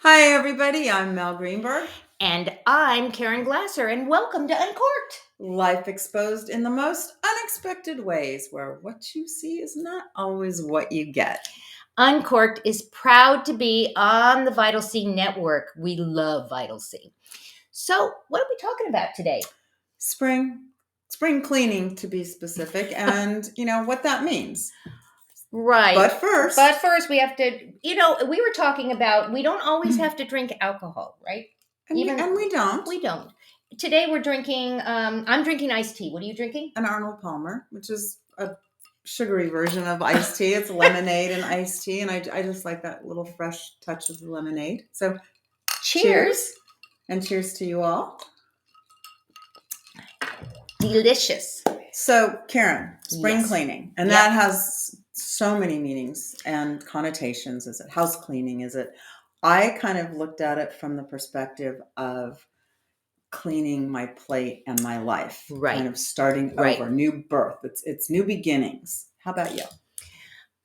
Hi, everybody. I'm Mel Greenberg. And I'm Karen Glasser, and welcome to Uncorked. Life exposed in the most unexpected ways, where what you see is not always what you get. Uncorked is proud to be on the Vital C network. We love Vital C. So, what are we talking about today? Spring cleaning to be specific, and you know what that means. Right. But first, But first, we have to, we were talking about we don't always have to drink alcohol, right? and we don't. We don't. Today, we're drinking, I'm drinking iced tea. What are you drinking? An Arnold Palmer, which is a sugary version of iced tea. It's lemonade and iced tea, and I just like that little fresh touch of the lemonade. So, cheers, and cheers to you all. Delicious. So, Karen, spring Yes. cleaning, and that has so many meanings and connotations. Is it house cleaning? Is it? I kind of looked at it from the perspective of cleaning my plate and my life, Right. kind of starting over, new birth. It's new beginnings. How about you?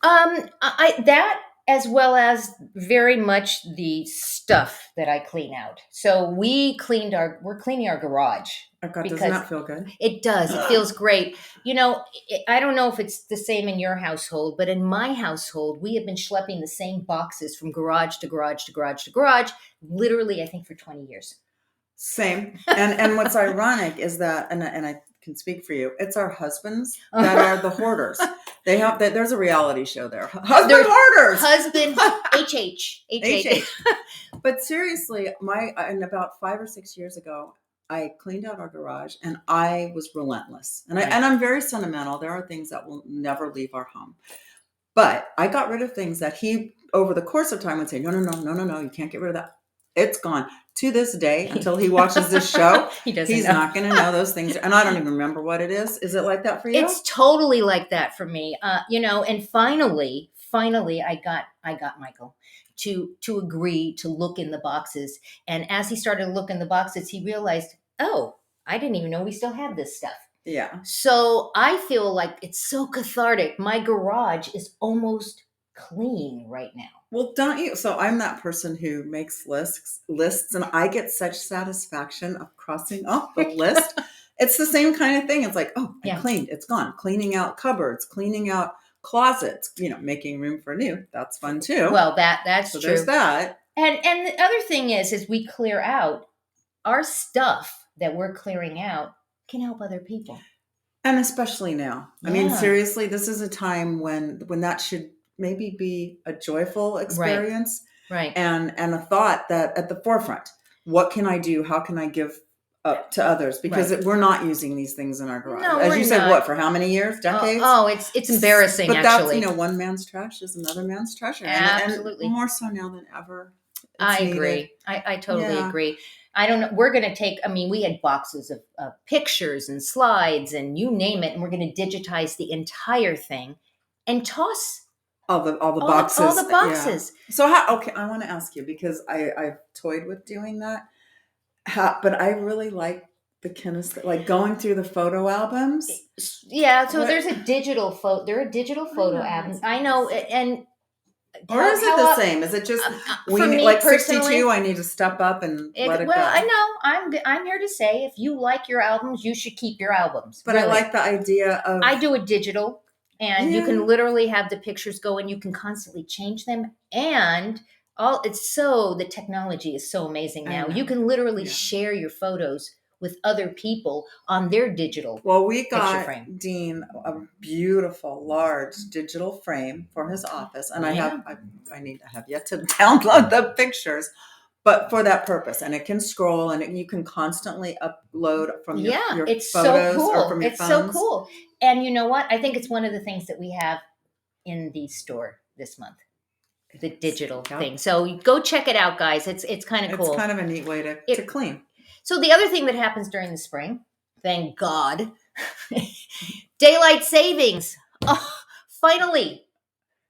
That as well as very much the stuff that I clean out. So we're cleaning our garage. Oh God, because doesn't that feel good? It does. It feels great. I don't know if it's the same in your household, but in my household, we have been schlepping the same boxes from garage to garage to garage to garage, literally, I think, for 20 years. Same. And what's ironic is that, and I can speak for you, it's our husbands that are the hoarders. They have that. There's a reality show there. Husband hoarders. Husband HH. But seriously, and about 5 or 6 years ago, I cleaned out our garage and I was relentless. And I'm very sentimental. There are things that will never leave our home. But I got rid of things that he, over the course of time, would say, no, you can't get rid of that. It's gone. To this day, until he watches this show, he's not going to know those things. And I don't even remember what it is. Is it like that for you? It's totally like that for me. And finally, I got Michael to agree to look in the boxes. And as he started to look in the boxes, he realized, oh, I didn't even know we still had this stuff. Yeah. So I feel like it's so cathartic. My garage is almost clean right now. Well, don't you? So I'm that person who makes lists, and I get such satisfaction of crossing off the list. It's the same kind of thing. It's like, oh, I cleaned, it's gone. Cleaning out cupboards, cleaning out closets, making room for new. That's fun too. Well, that's so true. There's that. And the other thing is we clear out our stuff that we're clearing out can help other people. And especially now. Yeah. I mean, seriously, this is a time when that should maybe be a joyful experience. Right. And a thought that at the forefront, what can I do? How can I give up to others? Because we're not using these things in our garage. No, as you said, what, for how many years? Decades? Oh, it's embarrassing, but actually. That's, one man's trash is another man's treasure. Absolutely. And more so now than ever. I agree. I totally agree. I don't know. We're going to take, we had boxes of pictures and slides and you name it. And we're going to digitize the entire thing and toss all the boxes. All the boxes. Yeah. So I want to ask you, because I've toyed with doing that. But I really like the kinesthetic, like going through the photo albums. Yeah. So there's a digital photo. There are digital photo albums. I know. And or is it the same? Is it just for me, like 62? I need to step up and let it go. Well, I know. I'm here to say, if you like your albums, you should keep your albums. But really. I like the idea of. I do a digital, and you can literally have the pictures go, and you can constantly change them. And the technology is so amazing now. You can literally share your photos with other people on their digital. Well, we got Dean a beautiful large digital frame for his office, and I have yet to download the pictures, but for that purpose. And it can scroll, and you can constantly upload from your it's photos so cool. or from your phones. So cool. And you know what? I think it's one of the things that we have in the store this month. The digital thing. So go check it out, guys. It's kind of cool. It's kind of a neat way to clean. So the other thing that happens during the spring, thank God, daylight savings. Oh, finally.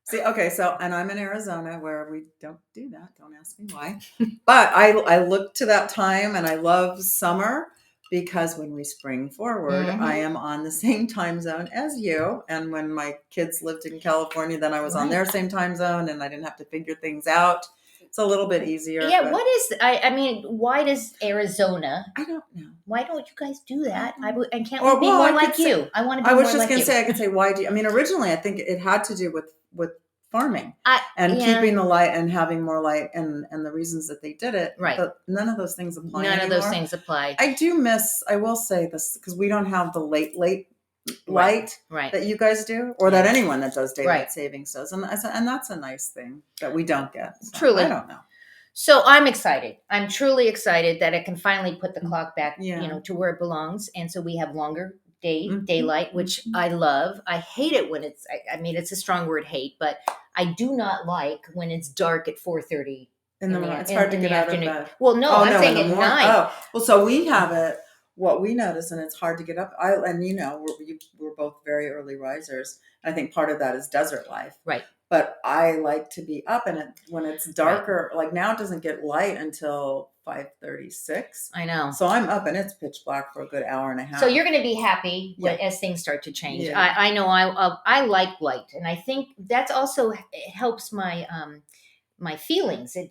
See, okay, and I'm in Arizona where we don't do that. Don't ask me why. But I look to that time, and I love summer, because when we spring forward, I am on the same time zone as you. And when my kids lived in California, then I was on their same time zone, and I didn't have to figure things out. It's a little bit easier. Yeah, but what is I mean, why does Arizona? I don't know. Why don't you guys do that? And can't Or, we be well, more I like could say- you? I want to be I was more just like going you. to say, I could say, why do you, I mean, originally I think it had to do with farming and Yeah. keeping the light and having more light and the reasons that they did it. Right. But none of those things apply None anymore. of those things apply. I will say this, because we don't have the late light Right. that you guys do, or that anyone that does daylight Right. savings does. And that's a nice thing that we don't get. So Truly. I don't know. So I'm excited. I'm truly excited that I can finally put the clock back, Yeah. to where it belongs. And so we have longer Mhm. daylight, which I love. I hate it when it's, I mean, it's a strong word, hate, but I do not like when it's dark at 4:30 In the morning. It's hard to get out of bed. Well, no, I'm saying at night. Oh, well, so we have it. What we notice, and it's hard to get up. We're both very early risers. I think part of that is desert life. Right. But I like to be up, and when it's darker, like now, it doesn't get light until 5:36. I know. So I'm up, and it's pitch black for a good hour and a half. So you're going to be happy as things start to change. Yeah. I know. I like light, and I think that's also it helps my my feelings. That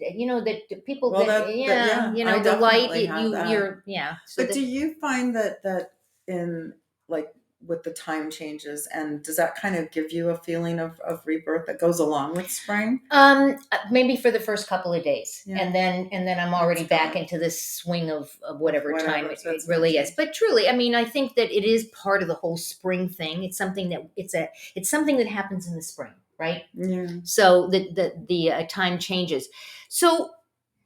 people Well, that I the light. definitely have that. You're So But do you find that in like with the time changes, and does that kind of give you a feeling of rebirth that goes along with spring? Maybe for the first couple of days, Yeah. and then I'm already back into this swing of whatever time so it it's really not is. But truly, I mean, I think that it is part of the whole spring thing. It's something that it's something that happens in the spring, right? Yeah. So the time changes. So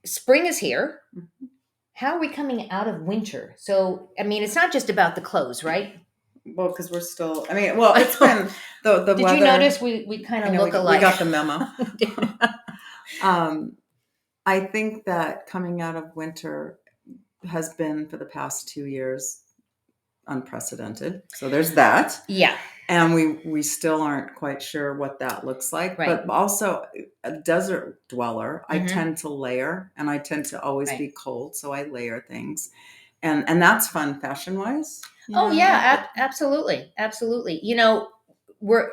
spring is here. Mhm. How are we coming out of winter? So I mean, it's not just about the clothes, right? Well, because we're still. I mean, well, it's been the Did weather. you notice we kind of look alike? We got the memo. I think that coming out of winter has been for the past 2 years unprecedented. So there's that. Yeah. And we still aren't quite sure what that looks like. Right. But also a desert dweller, I Mhm. tend to layer, and I tend to always Right. be cold. So I layer things. And that's fun fashion wise. Oh yeah, absolutely. Absolutely.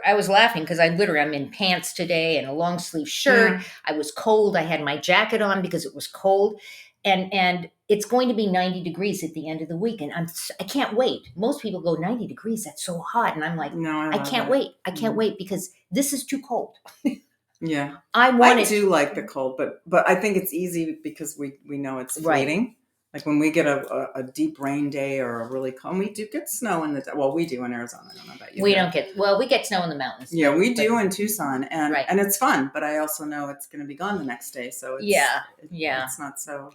I was laughing because I'm in pants today and a long sleeve shirt. Yeah. I was cold. I had my jacket on because it was cold. And it's going to be 90 degrees at the end of the week. And I can't wait. Most people go 90 degrees. That's so hot. And I'm like, No, I can't wait. I can't wait because this is too cold. Yeah. I do like the cold, but I think it's easy because we know it's Right. fleeting. Like when we get a deep rain day or a really cold, we do get snow in we do in Arizona. I don't know about you. we get snow in the mountains. Yeah, we do in Tucson, and Right. and it's fun. But I also know it's going to be gone the next day, so it's, Yeah. it's not so.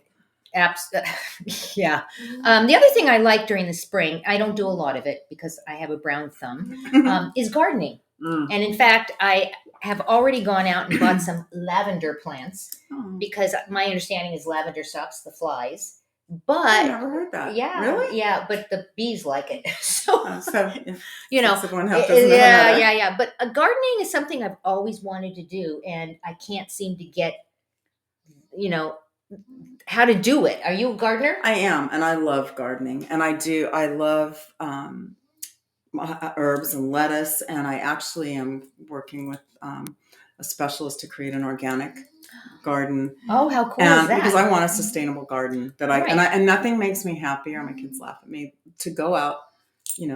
Yeah. The other thing I like during the spring, I don't do a lot of it because I have a brown thumb, is gardening. Mm. And in fact, I have already gone out and bought some lavender plants Oh, because my understanding is lavender stops the flies. I But never heard that. yeah, Really? yeah, but the bees like it. So So one help yeah, doesn't know another. yeah. But gardening is something I've always wanted to do, and I can't seem to get, how to do it. Are you a gardener? I am, and I love gardening, and I love herbs and lettuce, and I actually am working with a specialist to create an organic garden. Oh, how cool is that? Because I want a sustainable garden Right. and nothing makes me happier. My kids laugh at me to go out,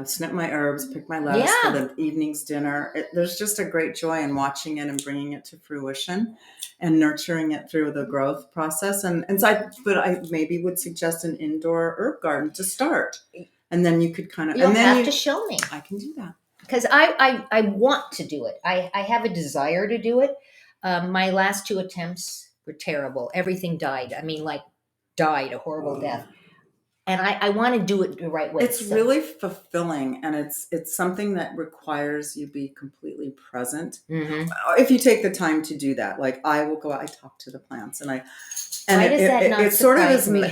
snip my herbs, pick my lettuce for the evening's dinner. There's just a great joy in watching it and bringing it to fruition and nurturing it through the growth process. But I maybe would suggest an indoor herb garden to start. And then you could kind of, You'll have to show me. I can do that. Because I want to do it. I have a desire to do it. My last 2 attempts were terrible. Everything died. I mean, died a horrible death. And I want to do it the right way. It's really fulfilling, and it's something that requires you be completely present. Mm-hmm. If you take the time to do that, like I will go out, I talk to the plants, and why does that not surprise me?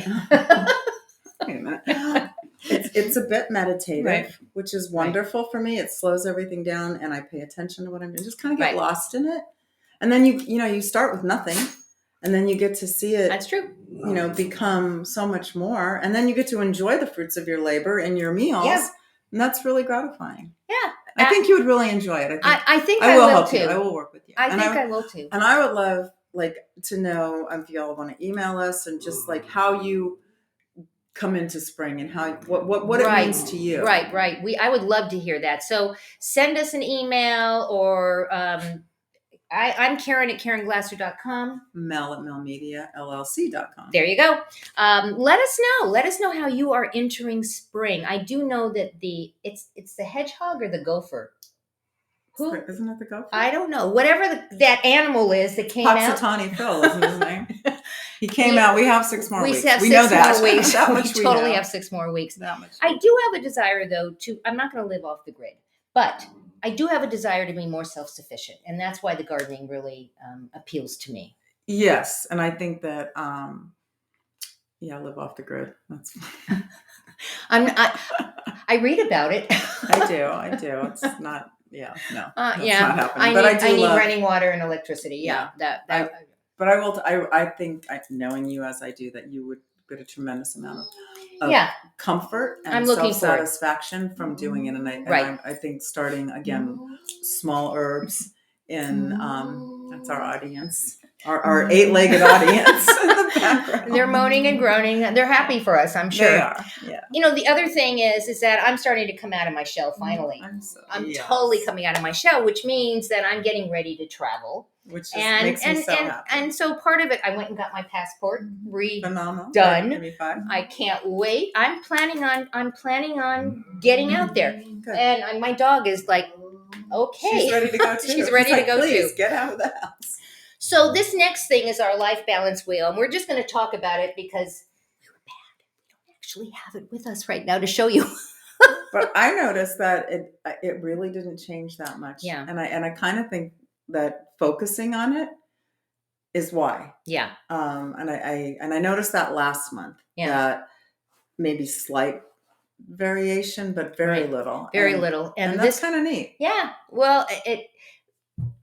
Wait a minute. It's a bit meditative, Right. which is wonderful for me. It slows everything down, and I pay attention to what I'm doing. Just kind of get Right. lost in it, and then you start with nothing, and then you get to see it. That's true. Become so much more, and then you get to enjoy the fruits of your labor in your meals, and that's really gratifying. Yeah, I think you would really enjoy it. I think I will will help too. you. I will work with you. I will too. And I would love like to know if y'all want to email us and just like how you come into spring and how what it means to you. Right. I would love to hear that. So send us an email or I'm Caren at CarenGlasser.com. Mel at melmediallc.com. There you go. Let us know. Let us know how you are entering spring. I do know that it's the hedgehog or the gopher. Who? Isn't it the gopher? I don't know. Whatever that animal is that came out. Punxsutawney Phil isn't his name. He came out. We have 6 more weeks. We know that. More weeks. That much we totally have 6 more weeks. That much. I do have a desire, though, I'm not going to live off the grid, but I do have a desire to be more self-sufficient. And that's why the gardening really appeals to me. Yes. And I think that, live off the grid. That's I read about it. I do. It's not, no. It's not happening. I need running water and electricity. Yeah. But I will. I think, knowing you as I do, that you would get a tremendous amount of comfort and self-satisfaction from doing it. And I think starting again, small herbs in that's our audience, our 8-legged audience in the background. They're moaning and groaning. They're happy for us, I'm sure. They are. Yeah. The other thing is that I'm starting to come out of my shell finally. I'm totally coming out of my shell, which means that I'm getting ready to travel. Which makes me so happy. And so part of it, I went and got my passport Phenomenal. Done. I can't wait. I'm planning on getting out there. Good. And my dog is like, okay. She's ready to go too. She's ready to go Please, too. Get out of the house. So this next thing is our life balance wheel. And we're just going to talk about it because we don't actually have it with us right now to show you. But I noticed that it really didn't change that much. Yeah. And I kind of think that focusing on it is why. Yeah. And I noticed that last month. Yeah. That maybe slight variation, but very little. Very little. And that's kind of neat. Yeah. Well,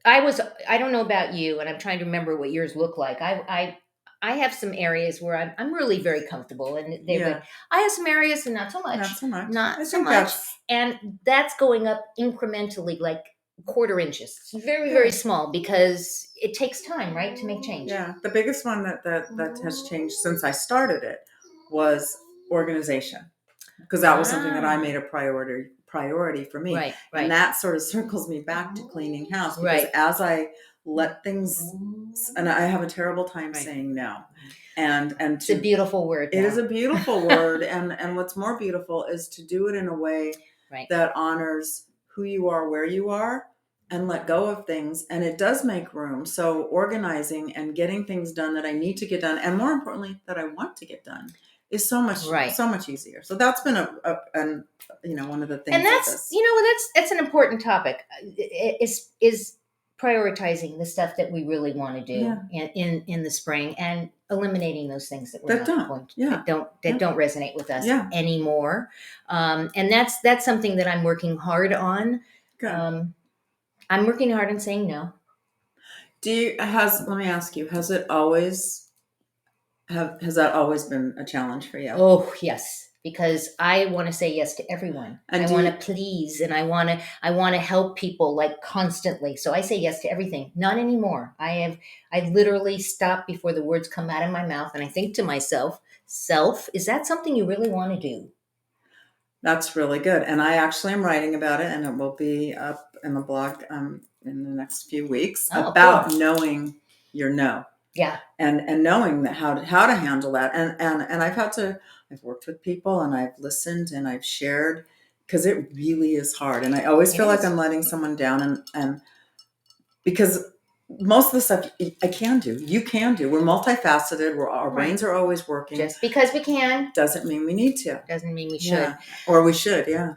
I don't know about you, and I'm trying to remember what yours look like. I have some areas where I'm really very comfortable, and I have some areas and not so much. Not so much. And that's going up incrementally, like 1/4 inches. It's very, very small because it takes time, right, to make change. Yeah. The biggest one that has changed since I started it was organization, because that was something that I made a priority for me. Right. And that sort of circles me back to cleaning house, because as I let things, and I have a terrible time saying no. And it's a beautiful word. It is a beautiful word. And what's more beautiful is to do it in a way that honors who you are, where you are, and let go of things. And it does make room. So organizing and getting things done that I need to get done, and more importantly, that I want to get done, is so much easier. So that's been one of the things. And that's an important topic. Is prioritizing the stuff that we really want to do in the spring, and eliminating those things that don't resonate with us anymore. And that's something that I'm working hard on. Good. I'm working hard on saying no. Let me ask you, has that always been a challenge for you? Oh, yes. Because I want to say yes to everyone. And I want to please, and I want to help people like constantly. So I say yes to everything. Not anymore. I literally stop before the words come out of my mouth, and I think to myself, is that something you really want to do? That's really good. And I actually am writing about it, and it will be up in the blog in the next few weeks about knowing your no. Yeah. And knowing that how to handle that. And I've worked with people, and I've listened, and I've shared, because it really is hard. And I always feel like I'm letting someone down, and because most of the stuff I can do, you can do. We're multifaceted. Our brains are always working. Just because we can doesn't mean we need to. Doesn't mean we should. Yeah. Or we should, yeah.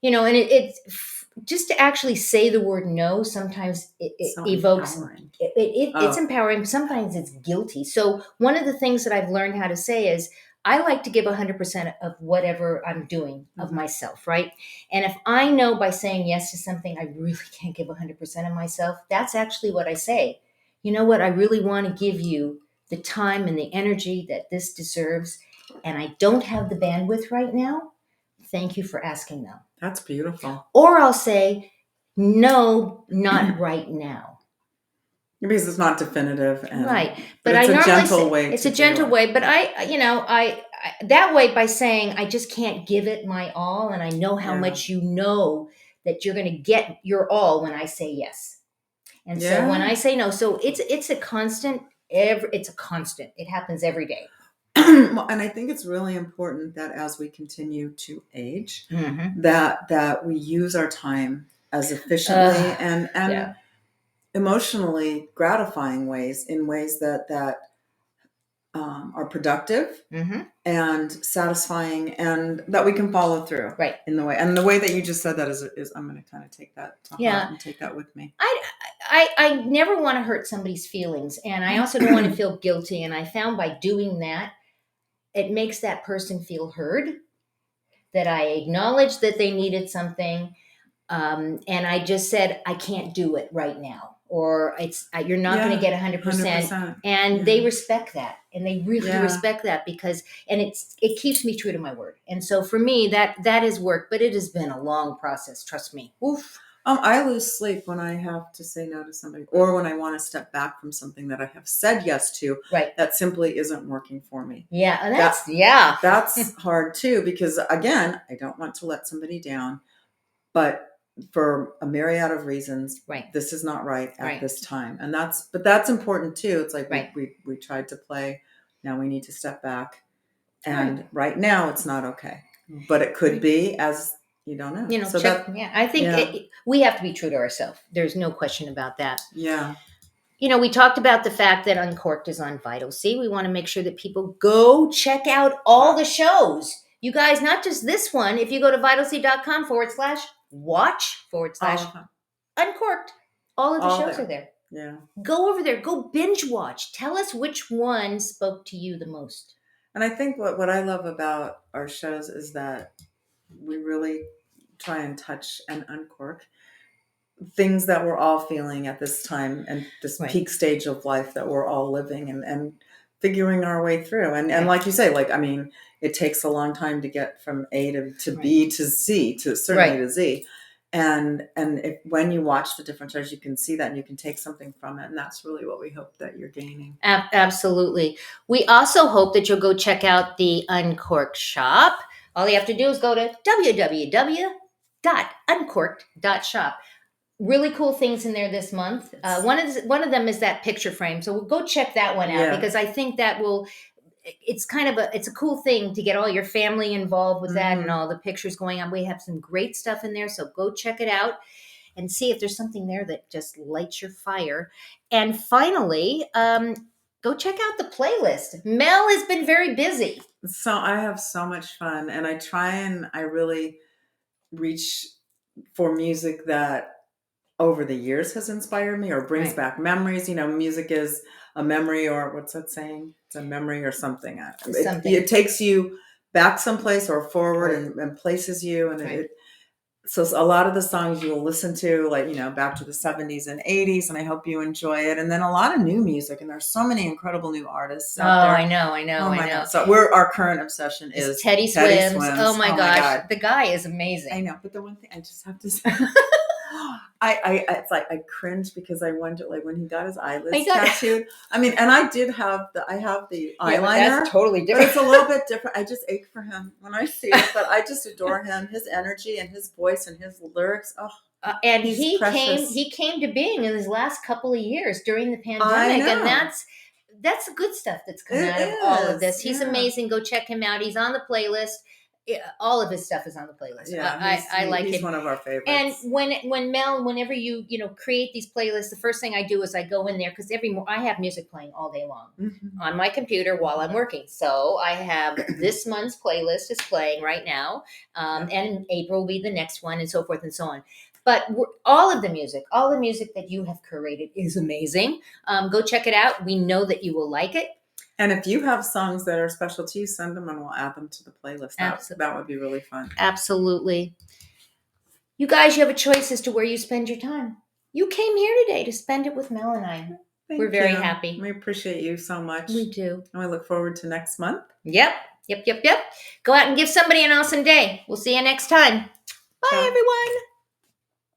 And it's just to actually say the word no, sometimes it evokes empowering. It's empowering. Sometimes it's guilty. So one of the things that I've learned how to say is, I like to give 100% of whatever I'm doing of myself, right? And if I know by saying yes to something, I really can't give 100% of myself, that's actually what I say. You know what? I really want to give you the time and the energy that this deserves, and I don't have the bandwidth right now. Thank you for asking, though. That's beautiful. Or I'll say, no, not right now. Because it's not definitive, and Right. but But I it's a normally gentle say way it's to a do gentle it. way, but I that way by saying I just can't give it my all, and I know how Yeah. much you know that you're going to get your all when I say yes. And so when Yeah. I say no, so it's a constant it's a constant. It happens every day. Well, and I think it's really important that as we continue to age, Mm-hmm. that we use our time as efficiently and Yeah. emotionally gratifying ways, in ways that are productive Mm-hmm. and satisfying, and that we can follow through Right. in the way. And the way that you just said that is I'm going to kind of take that to heart Yeah. and take that with me. I never want to hurt somebody's feelings, and I also don't want to feel guilty. And I found by doing that, it makes that person feel heard, that I acknowledged that they needed something, and I just said I can't do it right now, or it's you're not going to Yeah, get 100%, 100%. and Yeah. they respect that, and they really Yeah. respect that, because and it keeps me true to my word, and so for me that has worked, but it has been a long process. Trust me. Oof. I lose sleep when I have to say no to somebody, or when I want to step back from something that I have said yes to, Right. that simply isn't working for me. Yeah, and that's hard too, because again, I don't want to let somebody down, but for a myriad of reasons, right. this is not right at Right. this time. And that's important too. It's like Right. we tried to play, now we need to step back. And right now it's not okay. But it could be, as you don't know. So check. that, Yeah, I think yeah. we have to be true to ourselves. There's no question about that. Yeah. We talked about the fact that Uncorked is on Vital C. We want to make sure that people go check out all the shows. You guys, not just this one. If you go to vitalc.com/watch/Uncorked, all of the All shows are there. there. Yeah. Go over there. Go binge watch. Tell us which one spoke to you the most. And I think what I love about our shows is that we really try and touch and uncork things that we're all feeling at this time, and this Right. peak stage of life that we're all living, and figuring our way through. And Right. like you say, like, I mean, it takes a long time to get from A to Right. B to C, to certainly Right. to Z. And when you watch the different shows, you can see that, and you can take something from it. And that's really what we hope that you're gaining. Absolutely. We also hope that you'll go check out the Uncorked shop. All you have to do is go to www.uncorked.shop. Really cool things in there this month. One of them is that picture frame. So we'll go check that one out, because I think that will. It's kind of it's a cool thing to get all your family involved with that, and all the pictures going on. We have some great stuff in there, so go check it out and see if there's something there that just lights your fire. And finally, go check out the playlist. Mel has been very busy. So I have so much fun, and I really reach for music that over the years has inspired me, or brings back memories. Music is a memory, or what's that saying? It's a memory or something. It takes you back someplace or forward, and places you. And so a lot of the songs you will listen to, like, back to the 70s and 80s, and I hope you enjoy it. And then a lot of new music, and there's so many incredible new artists out there. I know. Oh my God. So our current obsession is Teddy Swims. Oh my gosh. The guy is amazing. I know, but the one thing I just have to say, it's like I cringe, because I wonder, like, when he got his eyelids tattooed. I mean, and I have the eyeliner. That's totally different. But it's a little bit different. I just ache for him when I see it, but I just adore him, his energy and his voice and his lyrics. Oh, and he came to being in his last couple of years during the pandemic, and that's the good stuff that's come out of all of this. He's amazing. Go check him out. He's on the playlist. All of his stuff is on the playlist. Yeah, I like him. He's one of our favorites. And whenever you create these playlists, the first thing I do is I go in there, because I have music playing all day long on my computer while I'm working. So I have this month's playlist is playing right now, and April will be the next one, and so forth and so on. But all the music that you have curated is amazing. Go check it out. We know that you will like it. And if you have songs that are special to you, send them, and we'll add them to the playlist. That would be really fun. Absolutely. You guys, you have a choice as to where you spend your time. You came here today to spend it with Mel and I. We're very happy. We appreciate you so much. We do. And we look forward to next month. Yep. Go out and give somebody an awesome day. We'll see you next time. Bye, everyone.